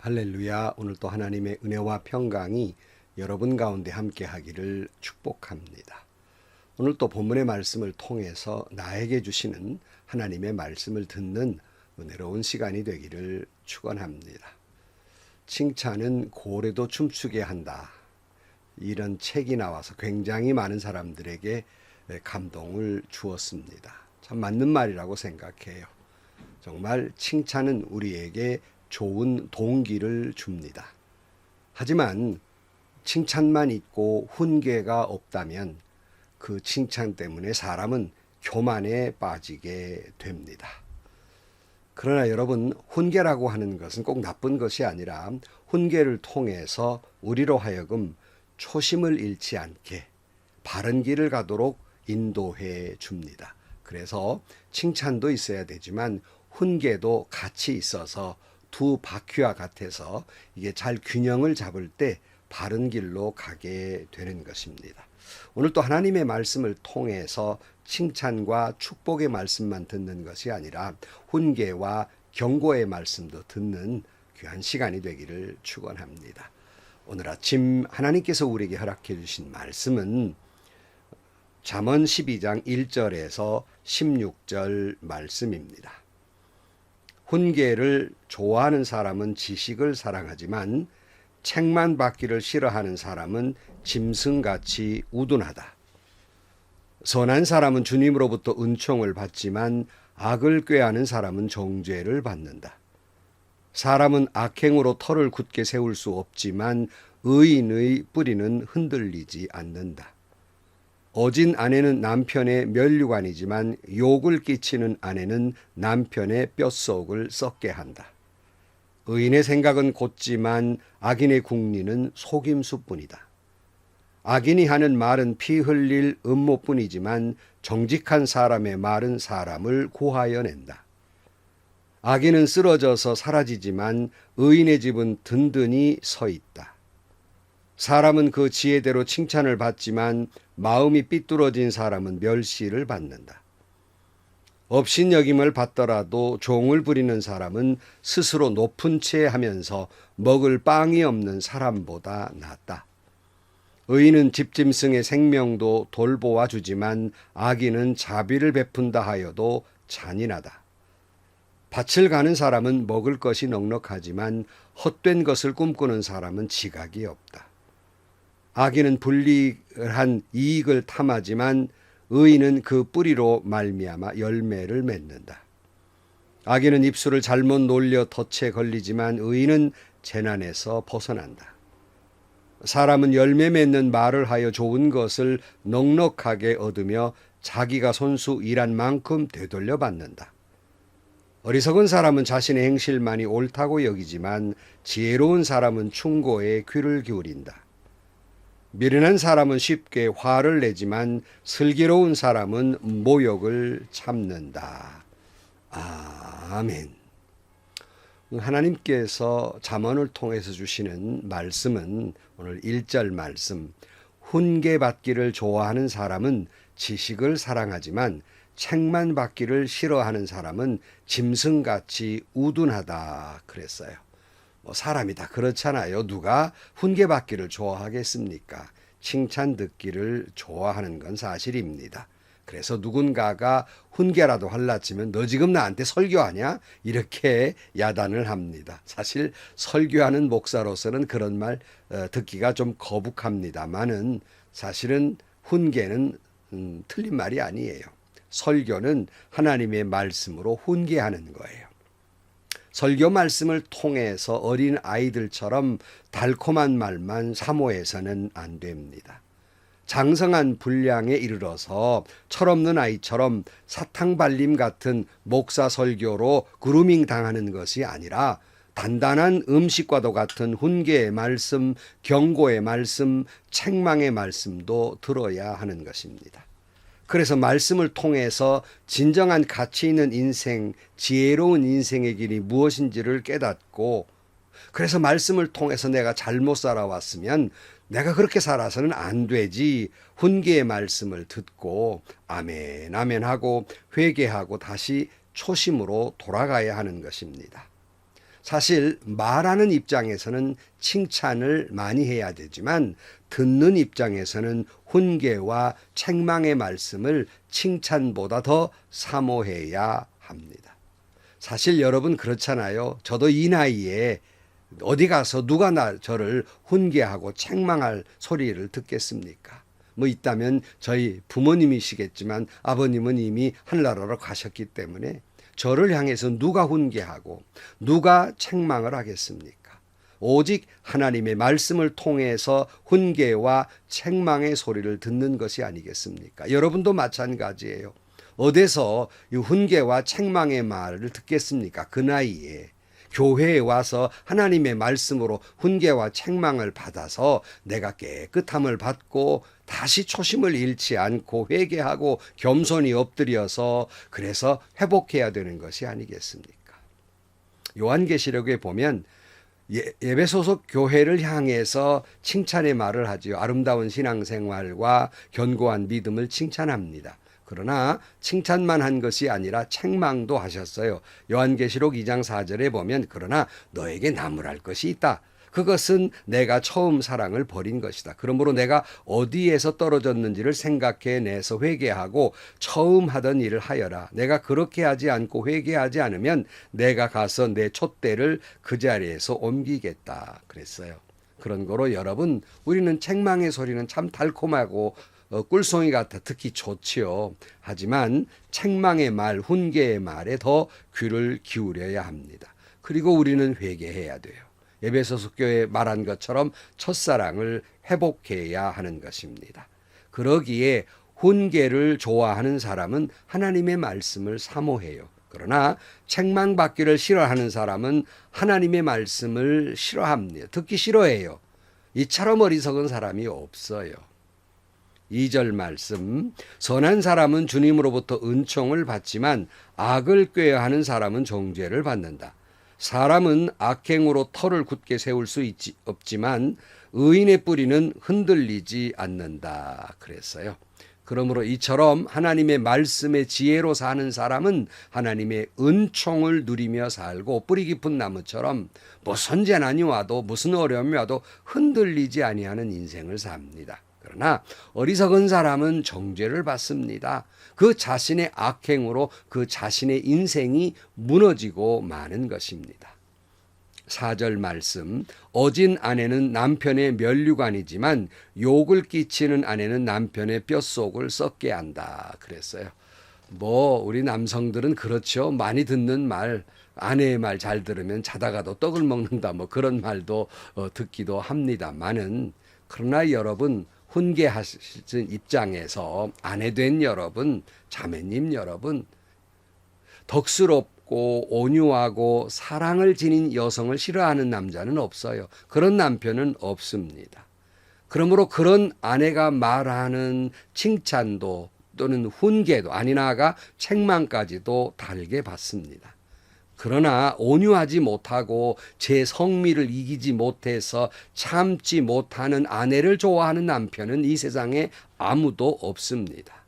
할렐루야. 오늘 또 하나님의 은혜와 평강이 여러분 가운데 함께 하기를 축복합니다. 오늘 또 본문의 말씀을 통해서 나에게 주시는 하나님의 말씀을 듣는 은혜로운 시간이 되기를 축원합니다. 칭찬은 고래도 춤추게 한다. 이런 책이 나와서 굉장히 많은 사람들에게 감동을 주었습니다. 참 맞는 말이라고 생각해요. 정말 칭찬은 우리에게 좋은 동기를 줍니다. 하지만 칭찬만 있고 훈계가 없다면 그 칭찬 때문에 사람은 교만에 빠지게 됩니다. 그러나 여러분, 훈계라고 하는 것은 꼭 나쁜 것이 아니라 훈계를 통해서 우리로 하여금 초심을 잃지 않게 바른 길을 가도록 인도해 줍니다. 그래서 칭찬도 있어야 되지만 훈계도 같이 있어서 두 바퀴와 같아서 이게 잘 균형을 잡을 때 바른 길로 가게 되는 것입니다. 오늘 또 하나님의 말씀을 통해서 칭찬과 축복의 말씀만 듣는 것이 아니라 훈계와 경고의 말씀도 듣는 귀한 시간이 되기를 축원합니다. 오늘 아침 하나님께서 우리에게 허락해 주신 말씀은 잠언 12장 1절에서 16절 말씀입니다. 훈계를 좋아하는 사람은 지식을 사랑하지만 책만 받기를 싫어하는 사람은 짐승같이 우둔하다. 선한 사람은 주님으로부터 은총을 받지만 악을 꾀하는 사람은 정죄를 받는다. 사람은 악행으로 터를 굳게 세울 수 없지만 의인의 뿌리는 흔들리지 않는다. 어진 아내는 남편의 면류관이지만 욕을 끼치는 아내는 남편의 뼛속을 썩게 한다. 의인의 생각은 곧지만 악인의 궁리는 속임수뿐이다. 악인이 하는 말은 피 흘릴 음모뿐이지만 정직한 사람의 말은 사람을 구하여 낸다. 악인은 쓰러져서 사라지지만 의인의 집은 든든히 서 있다. 사람은 그 지혜대로 칭찬을 받지만 마음이 삐뚤어진 사람은 멸시를 받는다. 업신여김을 받더라도 종을 부리는 사람은 스스로 높은 채 하면서 먹을 빵이 없는 사람보다 낫다. 의인은 집짐승의 생명도 돌보아 주지만 악인은 자비를 베푼다 하여도 잔인하다. 밭을 가는 사람은 먹을 것이 넉넉하지만 헛된 것을 꿈꾸는 사람은 지각이 없다. 악인은 불리한 이익을 탐하지만 의인은 그 뿌리로 말미암아 열매를 맺는다. 악인은 입술을 잘못 놀려 덫에 걸리지만 의인은 재난에서 벗어난다. 사람은 열매 맺는 말을 하여 좋은 것을 넉넉하게 얻으며 자기가 손수 일한 만큼 되돌려 받는다. 어리석은 사람은 자신의 행실만이 옳다고 여기지만 지혜로운 사람은 충고에 귀를 기울인다. 미련한 사람은 쉽게 화를 내지만 슬기로운 사람은 모욕을 참는다. 아멘. 하나님께서 잠언을 통해서 주시는 말씀은 오늘 1절 말씀, 훈계받기를 좋아하는 사람은 지식을 사랑하지만 책만 받기를 싫어하는 사람은 짐승같이 우둔하다 그랬어요. 사람이 다 그렇잖아요. 누가 훈계받기를 좋아하겠습니까? 칭찬 듣기를 좋아하는 건 사실입니다. 그래서 누군가가 훈계라도 할라치면 너 지금 나한테 설교하냐? 이렇게 야단을 합니다. 사실 설교하는 목사로서는 그런 말 듣기가 좀 거북합니다만은 사실은 훈계는 틀린 말이 아니에요. 설교는 하나님의 말씀으로 훈계하는 거예요. 설교 말씀을 통해서 어린 아이들처럼 달콤한 말만 사모해서는 안 됩니다. 장성한 분량에 이르러서 철없는 아이처럼 사탕발림 같은 목사 설교로 그루밍 당하는 것이 아니라 단단한 음식과도 같은 훈계의 말씀, 경고의 말씀, 책망의 말씀도 들어야 하는 것입니다. 그래서 말씀을 통해서 진정한 가치 있는 인생, 지혜로운 인생의 길이 무엇인지를 깨닫고, 그래서 말씀을 통해서 내가 잘못 살아왔으면 내가 그렇게 살아서는 안 되지, 훈계의 말씀을 듣고 아멘 아멘 하고 회개하고 다시 초심으로 돌아가야 하는 것입니다. 사실 말하는 입장에서는 칭찬을 많이 해야 되지만 듣는 입장에서는 훈계와 책망의 말씀을 칭찬보다 더 사모해야 합니다. 사실 여러분 그렇잖아요. 저도 이 나이에 어디 가서 누가 저를 훈계하고 책망할 소리를 듣겠습니까? 뭐 있다면 저희 부모님이시겠지만 아버님은 이미 하늘나라로 가셨기 때문에 저를 향해서 누가 훈계하고 누가 책망을 하겠습니까? 오직 하나님의 말씀을 통해서 훈계와 책망의 소리를 듣는 것이 아니겠습니까? 여러분도 마찬가지예요. 어디서 이 훈계와 책망의 말을 듣겠습니까? 그 나이에. 교회에 와서 하나님의 말씀으로 훈계와 책망을 받아서 내가 깨끗함을 받고 다시 초심을 잃지 않고 회개하고 겸손히 엎드려서 그래서 회복해야 되는 것이 아니겠습니까? 요한계시록에 보면 에베소서 교회를 향해서 칭찬의 말을 하지요. 아름다운 신앙생활과 견고한 믿음을 칭찬합니다. 그러나 칭찬만 한 것이 아니라 책망도 하셨어요. 요한계시록 2장 4절에 보면 그러나 너에게 나무랄 것이 있다. 그것은 내가 처음 사랑을 버린 것이다. 그러므로 내가 어디에서 떨어졌는지를 생각해내서 회개하고 처음 하던 일을 하여라. 내가 그렇게 하지 않고 회개하지 않으면 내가 가서 내 촛대를 그 자리에서 옮기겠다. 그랬어요. 그런 거로 여러분, 우리는 책망의 소리는 참 달콤하고 꿀송이 같아 듣기 좋지요. 하지만 책망의 말, 훈계의 말에 더 귀를 기울여야 합니다. 그리고 우리는 회개해야 돼요. 에베소서 교회에 말한 것처럼 첫사랑을 회복해야 하는 것입니다. 그러기에 훈계를 좋아하는 사람은 하나님의 말씀을 사모해요. 그러나 책망받기를 싫어하는 사람은 하나님의 말씀을 싫어합니다. 듣기 싫어해요. 이처럼 어리석은 사람이 없어요. 2절 말씀, 선한 사람은 주님으로부터 은총을 받지만 악을 꾀하는 사람은 정죄를 받는다. 사람은 악행으로 터를 굳게 세울 수 없지만 의인의 뿌리는 흔들리지 않는다. 그랬어요. 그러므로 이처럼 하나님의 말씀의 지혜로 사는 사람은 하나님의 은총을 누리며 살고 뿌리 깊은 나무처럼 무슨 재난이 와도 무슨 어려움이 와도 흔들리지 아니하는 인생을 삽니다. 그러나 어리석은 사람은 정죄를 받습니다. 그 자신의 악행으로 그 자신의 인생이 무너지고 마는 것입니다. 4절 말씀, 어진 아내는 남편의 면류관이지만 욕을 끼치는 아내는 남편의 뼛속을 썩게 한다. 그랬어요. 우리 남성들은 그렇죠. 많이 듣는 말, 아내의 말 잘 들으면 자다가도 떡을 먹는다. 그런 말도 듣기도 합니다만은, 그러나 여러분, 훈계하시는 입장에서 아내된 여러분, 자매님 여러분, 덕스럽고 온유하고 사랑을 지닌 여성을 싫어하는 남자는 없어요. 그런 남편은 없습니다. 그러므로 그런 아내가 말하는 칭찬도 또는 훈계도 아니나가 책망까지도 달게 받습니다. 그러나 온유하지 못하고 제 성미를 이기지 못해서 참지 못하는 아내를 좋아하는 남편은 이 세상에 아무도 없습니다.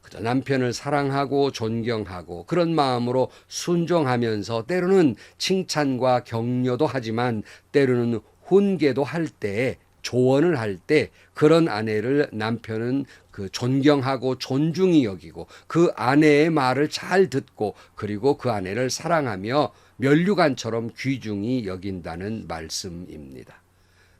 그저 남편을 사랑하고 존경하고 그런 마음으로 순종하면서 때로는 칭찬과 격려도 하지만 때로는 훈계도 할 때, 조언을 할 때 그런 아내를 남편은 존경하고 존중히 여기고 그 아내의 말을 잘 듣고 그리고 그 아내를 사랑하며 면류관처럼 귀중히 여긴다는 말씀입니다.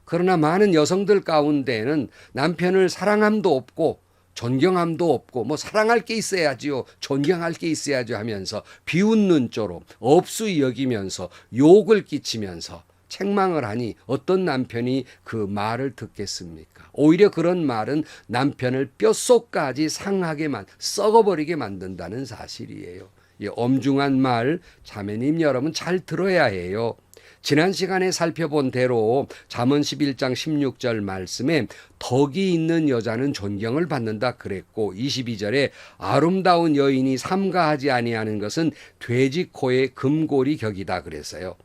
그러나 많은 여성들 가운데는 남편을 사랑함도 없고 존경함도 없고 사랑할 게 있어야지요, 존경할 게 있어야죠 하면서 비웃는 조로 업수이 여기면서 욕을 끼치면서 책망을 하니 어떤 남편이 그 말을 듣겠습니까? 오히려 그런 말은 남편을 뼛속까지 상하게 썩어버리게 만든다는 사실이에요. 이 엄중한 말 자매님 여러분 잘 들어야 해요. 지난 시간에 살펴본 대로 잠언 11장 16절 말씀에 덕이 있는 여자는 존경을 받는다 그랬고 22절에 아름다운 여인이 삼가하지 아니하는 것은 돼지 코의 금고리 격이다 그랬어요.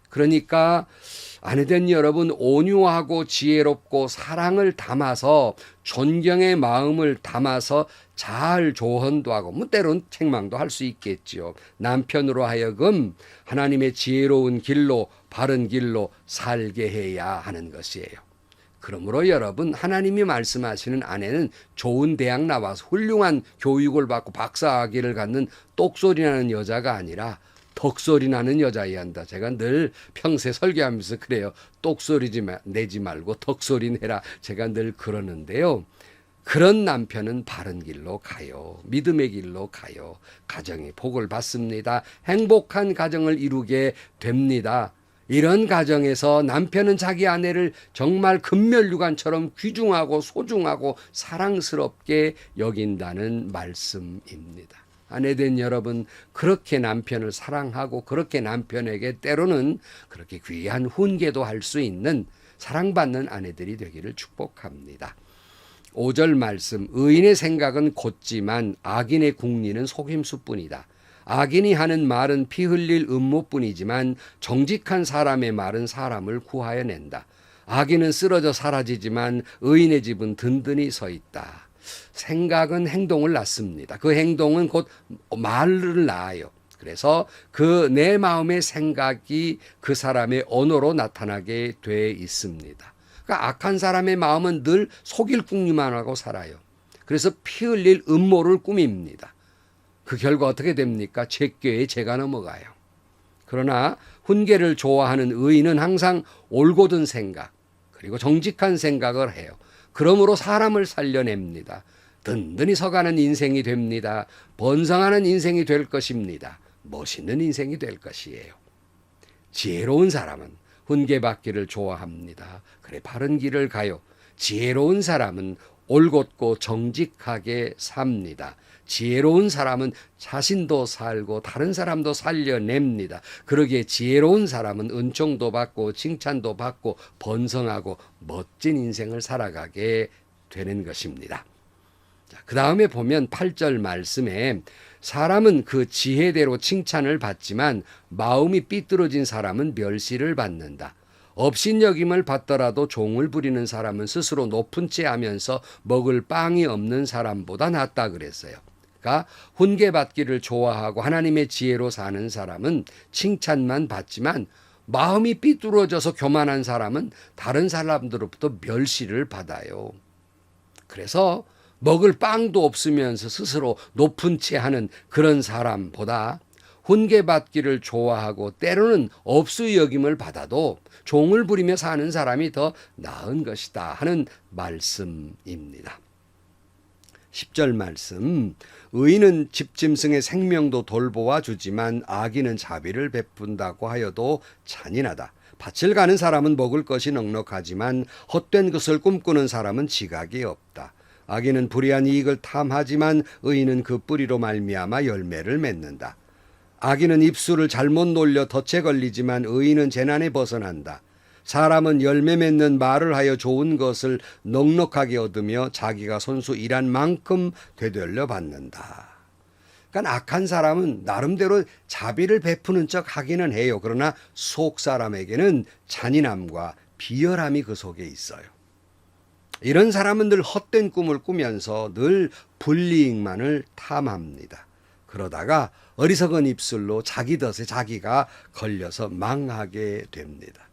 그러니까 아내된 여러분, 온유하고 지혜롭고 사랑을 담아서 존경의 마음을 담아서 잘 조언도 하고 때로는 책망도 할 수 있겠지요. 남편으로 하여금 하나님의 지혜로운 길로 바른 길로 살게 해야 하는 것이에요. 그러므로 여러분, 하나님이 말씀하시는 아내는 좋은 대학 나와서 훌륭한 교육을 받고 박사학위를 갖는 똑소리 나는 여자가 아니라 덕소리 나는 여자여야 한다. 제가 늘 평소에 설교하면서 그래요. 똑소리 내지 말고 덕소리 내라. 제가 늘 그러는데요. 그런 남편은 바른 길로 가요. 믿음의 길로 가요. 가정이 복을 받습니다. 행복한 가정을 이루게 됩니다. 이런 가정에서 남편은 자기 아내를 정말 금면류관처럼 귀중하고 소중하고 사랑스럽게 여긴다는 말씀입니다. 아내된 여러분, 그렇게 남편을 사랑하고 그렇게 남편에게 때로는 그렇게 귀한 훈계도 할 수 있는 사랑받는 아내들이 되기를 축복합니다. 5절 말씀, 의인의 생각은 곧지만 악인의 궁리는 속임수뿐이다. 악인이 하는 말은 피 흘릴 음모뿐이지만 정직한 사람의 말은 사람을 구하여 낸다. 악인은 쓰러져 사라지지만 의인의 집은 든든히 서 있다. 생각은 행동을 낳습니다. 그 행동은 곧 말을 낳아요. 그래서 그 내 마음의 생각이 그 사람의 언어로 나타나게 돼 있습니다. 그러니까 악한 사람의 마음은 늘 속일 궁리만 하고 살아요. 그래서 피 흘릴 음모를 꾸밉니다. 그 결과 어떻게 됩니까? 제꾀에 제가 넘어가요. 그러나 훈계를 좋아하는 의인은 항상 올곧은 생각 그리고 정직한 생각을 해요. 그러므로 사람을 살려냅니다. 든든히 서가는 인생이 됩니다. 번성하는 인생이 될 것입니다. 멋있는 인생이 될 것이에요. 지혜로운 사람은 훈계받기를 좋아합니다. 그래, 바른 길을 가요. 지혜로운 사람은 올곧고 정직하게 삽니다. 지혜로운 사람은 자신도 살고 다른 사람도 살려냅니다. 그러기에 지혜로운 사람은 은총도 받고 칭찬도 받고 번성하고 멋진 인생을 살아가게 되는 것입니다. 그 다음에 보면 8절 말씀에 사람은 그 지혜대로 칭찬을 받지만 마음이 삐뚤어진 사람은 멸시를 받는다. 업신여김을 받더라도 종을 부리는 사람은 스스로 높은 채 하면서 먹을 빵이 없는 사람보다 낫다 그랬어요. 그러니까 훈계받기를 좋아하고 하나님의 지혜로 사는 사람은 칭찬만 받지만 마음이 삐뚤어져서 교만한 사람은 다른 사람들로부터 멸시를 받아요. 그래서 먹을 빵도 없으면서 스스로 높은 채 하는 그런 사람보다 훈계받기를 좋아하고 때로는 업수 여김을 받아도 종을 부리며 사는 사람이 더 나은 것이다 하는 말씀입니다. 10절 말씀, 의인은 집짐승의 생명도 돌보아 주지만 악인은 자비를 베푼다고 하여도 잔인하다. 밭을 가는 사람은 먹을 것이 넉넉하지만 헛된 것을 꿈꾸는 사람은 지각이 없다. 악인은 불의한 이익을 탐하지만 의인은 그 뿌리로 말미암아 열매를 맺는다. 악인은 입술을 잘못 놀려 덫에 걸리지만 의인은 재난에 벗어난다. 사람은 열매 맺는 말을 하여 좋은 것을 넉넉하게 얻으며 자기가 손수 일한 만큼 되돌려 받는다. 그러니까 악한 사람은 나름대로 자비를 베푸는 척 하기는 해요. 그러나 속 사람에게는 잔인함과 비열함이 그 속에 있어요. 이런 사람은 늘 헛된 꿈을 꾸면서 늘 불이익만을 탐합니다. 그러다가 어리석은 입술로 자기 덫에 자기가 걸려서 망하게 됩니다.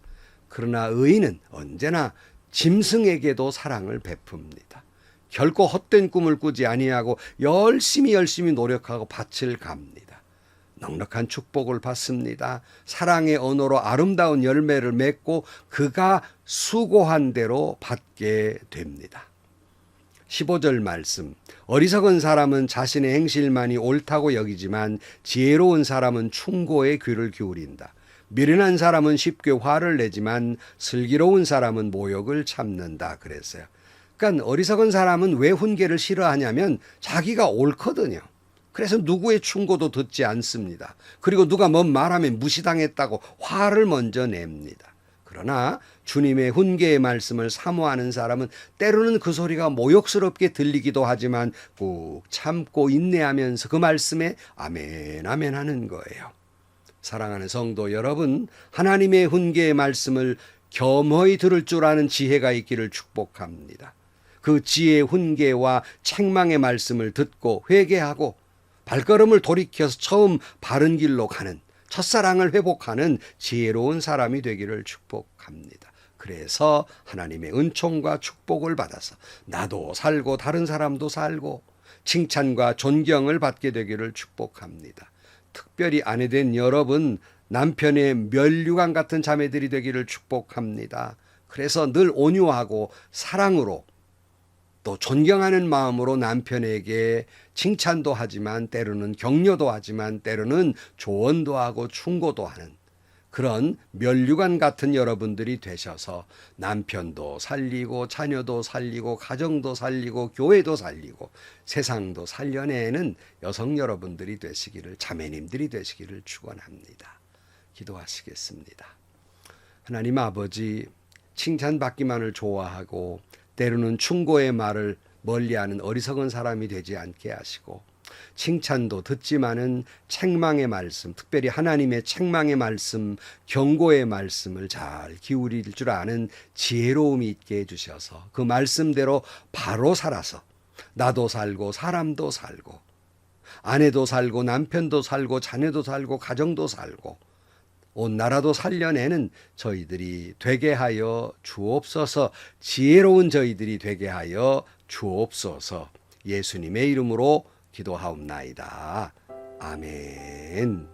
그러나 의인은 언제나 짐승에게도 사랑을 베풉니다. 결코 헛된 꿈을 꾸지 아니하고 열심히 노력하고 밭을 갑니다. 넉넉한 축복을 받습니다. 사랑의 언어로 아름다운 열매를 맺고 그가 수고한 대로 받게 됩니다. 15절 말씀, 어리석은 사람은 자신의 행실만이 옳다고 여기지만 지혜로운 사람은 충고에 귀를 기울인다. 미련한 사람은 쉽게 화를 내지만 슬기로운 사람은 모욕을 참는다 그랬어요. 그러니까 어리석은 사람은 왜 훈계를 싫어하냐면 자기가 옳거든요. 그래서 누구의 충고도 듣지 않습니다. 그리고 누가 뭔 말하면 무시당했다고 화를 먼저 냅니다. 그러나 주님의 훈계의 말씀을 사모하는 사람은 때로는 그 소리가 모욕스럽게 들리기도 하지만 꾹 참고 인내하면서 그 말씀에 아멘 아멘 하는 거예요. 사랑하는 성도 여러분, 하나님의 훈계의 말씀을 겸허히 들을 줄 아는 지혜가 있기를 축복합니다. 그 지혜의 훈계와 책망의 말씀을 듣고 회개하고 발걸음을 돌이켜서 처음 바른 길로 가는, 첫사랑을 회복하는 지혜로운 사람이 되기를 축복합니다. 그래서 하나님의 은총과 축복을 받아서 나도 살고 다른 사람도 살고 칭찬과 존경을 받게 되기를 축복합니다. 특별히 아내된 여러분, 남편의 면류관 같은 자매들이 되기를 축복합니다. 그래서 늘 온유하고 사랑으로 또 존경하는 마음으로 남편에게 칭찬도 하지만 때로는 격려도 하지만 때로는 조언도 하고 충고도 하는 그런 면류관 같은 여러분들이 되셔서 남편도 살리고 자녀도 살리고 가정도 살리고 교회도 살리고 세상도 살려내는 여성 여러분들이 되시기를, 자매님들이 되시기를 축원합니다. 기도하시겠습니다. 하나님 아버지, 칭찬받기만을 좋아하고 때로는 충고의 말을 멀리하는 어리석은 사람이 되지 않게 하시고 칭찬도 듣지만은 책망의 말씀, 특별히 하나님의 책망의 말씀, 경고의 말씀을 잘 기울일 줄 아는 지혜로움이 있게 해주셔서 그 말씀대로 바로 살아서 나도 살고 사람도 살고 아내도 살고 남편도 살고 자녀도 살고 가정도 살고 온 나라도 살려내는 저희들이 되게 하여 주옵소서. 지혜로운 저희들이 되게 하여 주옵소서. 예수님의 이름으로 기도하옵나이다. 아멘.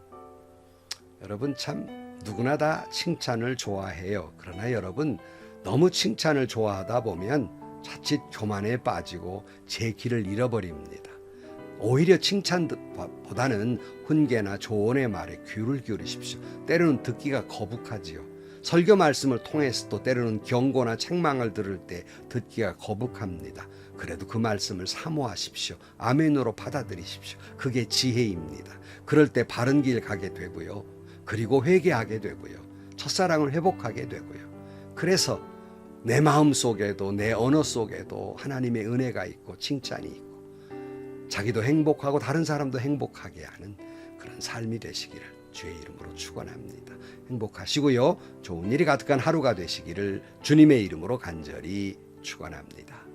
여러분, 참 누구나 다 칭찬을 좋아해요. 그러나 여러분, 너무 칭찬을 좋아하다 보면 자칫 교만에 빠지고 제 길을 잃어버립니다. 오히려 칭찬보다는 훈계나 조언의 말에 귀를 기울이십시오. 때로는 듣기가 거북하지요. 설교 말씀을 통해서 또 때로는 경고나 책망을 들을 때 듣기가 거북합니다. 그래도 그 말씀을 사모하십시오. 아멘으로 받아들이십시오. 그게 지혜입니다. 그럴 때 바른 길 가게 되고요. 그리고 회개하게 되고요. 첫사랑을 회복하게 되고요. 그래서 내 마음 속에도 내 언어 속에도 하나님의 은혜가 있고 칭찬이 있고 자기도 행복하고 다른 사람도 행복하게 하는 그런 삶이 되시기를 주의 이름으로 축원합니다. 행복하시고요. 좋은 일이 가득한 하루가 되시기를 주님의 이름으로 간절히 축원합니다.